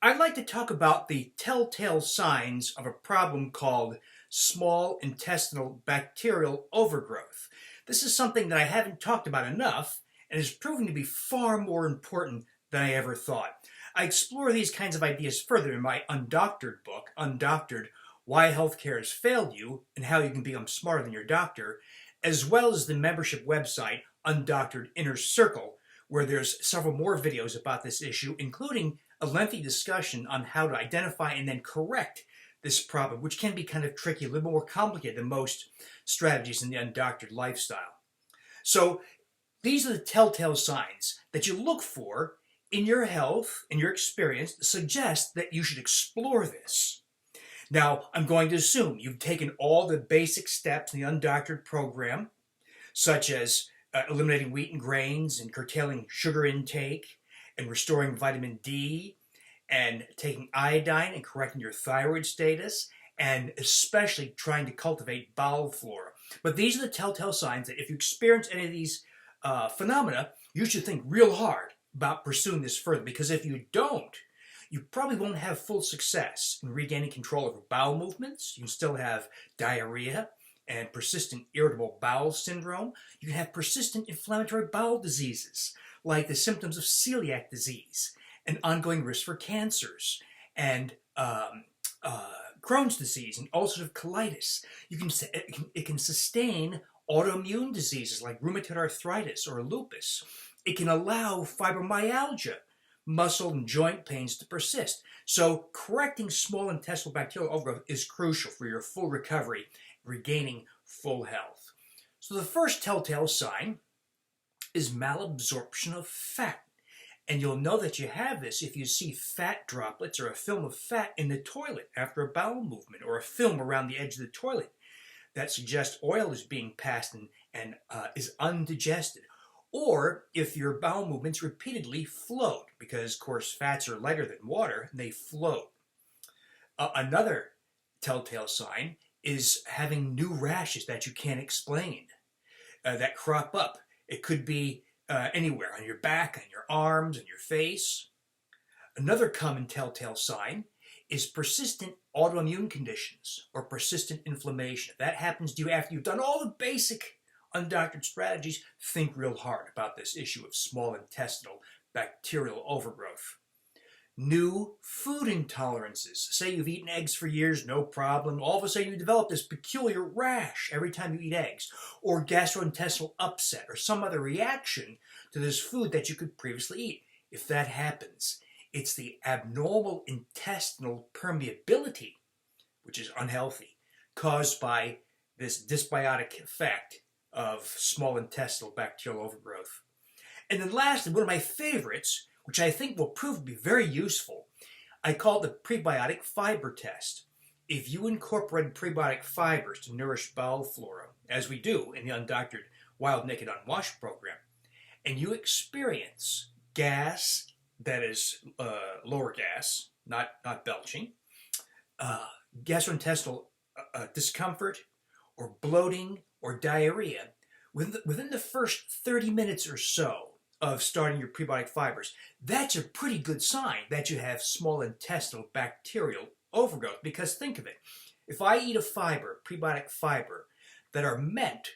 I'd like to talk about the telltale signs of a problem called small intestinal bacterial overgrowth. This is something that I haven't talked about enough and is proving to be far more important than I ever thought. I explore these kinds of ideas further in my Undoctored book, Undoctored: Why Healthcare Has Failed You and How You Can Become Smarter Than Your Doctor, as well as the membership website, Undoctored Inner Circle, where there's several more videos about this issue, including a lengthy discussion on how to identify and then correct this problem, which can be kind of tricky, a little more complicated than most strategies in the undoctored lifestyle. So these are the telltale signs that you look for in your health, in your experience, that suggest that you should explore this. Now, I'm going to assume you've taken all the basic steps in the undoctored program, such as eliminating wheat and grains and curtailing sugar intake and restoring vitamin D and taking iodine and correcting your thyroid status, and especially trying to cultivate bowel flora. But these are the telltale signs that if you experience any of these phenomena, you should think real hard about pursuing this further, because if you don't, you probably won't have full success in regaining control over bowel movements. You can still have diarrhea and persistent irritable bowel syndrome. You can have persistent inflammatory bowel diseases, like the symptoms of celiac disease, and ongoing risk for cancers, and Crohn's disease, and ulcerative colitis. It can sustain autoimmune diseases like rheumatoid arthritis or lupus. It can allow fibromyalgia, muscle and joint pains, to persist. So correcting small intestinal bacterial overgrowth is crucial for your full recovery, regaining full health. So the first telltale sign is malabsorption of fat. And you'll know that you have this if you see fat droplets or a film of fat in the toilet after a bowel movement, or a film around the edge of the toilet that suggests oil is being passed and is undigested. Or if your bowel movements repeatedly float, because, of course, fats are lighter than water, and they float. Another telltale sign is having new rashes that you can't explain, that crop up. It could be anywhere, on your back, on your arms, and your face. Another common telltale sign is persistent autoimmune conditions or persistent inflammation. If that happens to you after you've done all the basic undoctored strategies, think real hard about this issue of small intestinal bacterial overgrowth. New food intolerances. Say you've eaten eggs for years, no problem. All of a sudden you develop this peculiar rash every time you eat eggs, or gastrointestinal upset, or some other reaction to this food that you could previously eat. If that happens, it's the abnormal intestinal permeability, which is unhealthy, caused by this dysbiotic effect of small intestinal bacterial overgrowth. And then lastly, one of my favorites, which I think will prove to be very useful, I call it the prebiotic fiber test. If you incorporate prebiotic fibers to nourish bowel flora, as we do in the Undoctored Wild Naked Unwashed program, and you experience gas, that is lower gas, not belching, gastrointestinal discomfort, or bloating, or diarrhea, within the first 30 minutes or so of starting your prebiotic fibers, that's a pretty good sign that you have small intestinal bacterial overgrowth. Because think of it, if I eat a fiber, prebiotic fiber, that are meant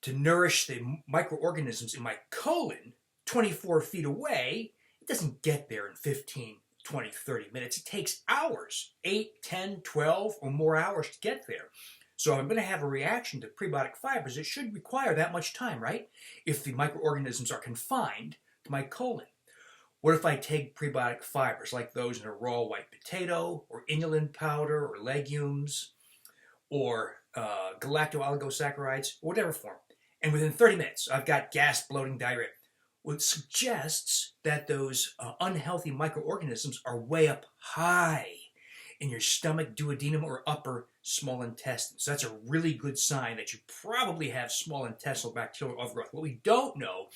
to nourish the microorganisms in my colon 24 feet away, it doesn't get there in 15, 20, 30 minutes. It takes hours, 8, 10, 12, or more hours to get there. So if I'm going to have a reaction to prebiotic fibers, it should require that much time, right? If the microorganisms are confined to my colon. What if I take prebiotic fibers like those in a raw white potato, or inulin powder, or legumes, or galacto-oligosaccharides, or whatever form, and within 30 minutes I've got gas, bloating, diarrhea? Well, it suggests that those unhealthy microorganisms are way up high in your stomach, duodenum, or upper small intestine. So that's a really good sign that you probably have small intestinal bacterial overgrowth. What we don't know,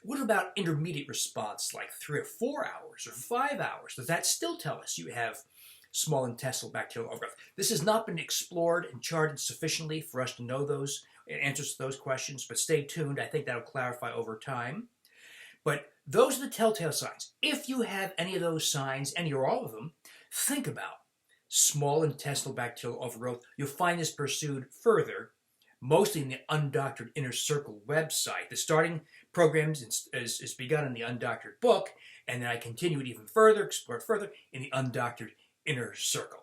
what about intermediate response, like 3 or 4 hours or 5 hours? Does that still tell us you have small intestinal bacterial overgrowth? This has not been explored and charted sufficiently for us to know those answers to those questions, but stay tuned. I think that'll clarify over time. But Those are the telltale signs. If you have any of those signs, any or all of them, think about small intestinal bacterial overgrowth. You'll find this pursued further, mostly in the Undoctored Inner Circle website. The starting programs is begun in the Undoctored book, and then I continue it even further, explore it further in the Undoctored Inner Circle.